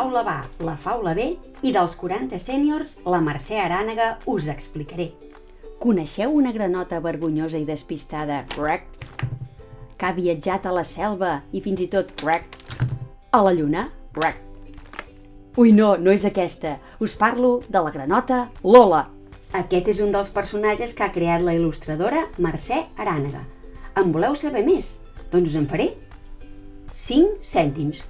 faula va, la faula ve i dels 40 sèniors la Mercè Arànega us explicaré. Coneixeu una granota vergonyosa i despistada, que ha viatjat a la selva i fins i tot a la lluna? Ui, no és aquesta. Us parlo de la granota Lola. Aquest és un dels personatges que ha creat la il·lustradora Mercè Arànega. En voleu saber més? Doncs us en faré 5 cèntims.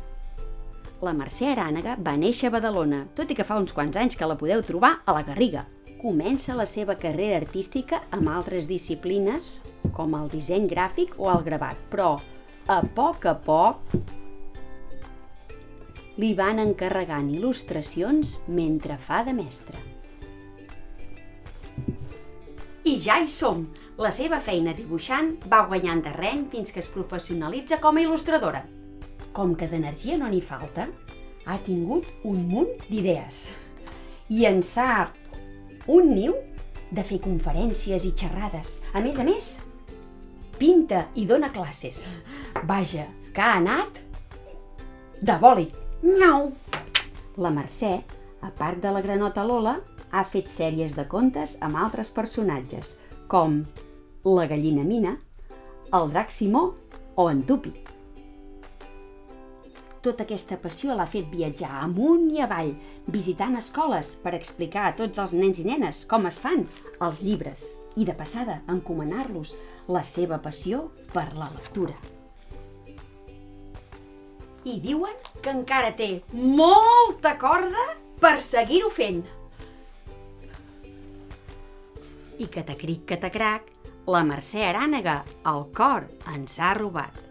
La Mercè Arànega va néixer a Badalona, tot i que fa uns quants anys que la podeu trobar a la Garriga. Comença la seva carrera artística amb altres disciplines, com el disseny gràfic o el gravat, però a poc li van encarregant il·lustracions mentre fa de mestra. I ja hi som! La seva feina dibuixant va guanyant terreny fins que es professionalitza com a il·lustradora. Com que d'energia no n'hi falta, ha tingut un munt d'idees. I en sap un niu de fer conferències i xerrades. A més, pinta i dona classes. Vaja, que ha anat de boli. Miau! La Mercè, a part de la granota Lola, ha fet sèries de contes amb altres personatges, com la gallina Mina, el drac Simó o en Tupi. Tota aquesta passió l'ha fet viatjar amunt i avall, visitant escoles per explicar a tots els nens i nenes com es fan els llibres i, de passada, encomanar-los la seva passió per la lectura. I diuen que encara té molta corda per seguir-ho fent. I catacric, catacrac, la Mercè Arànega el cor ens ha robat.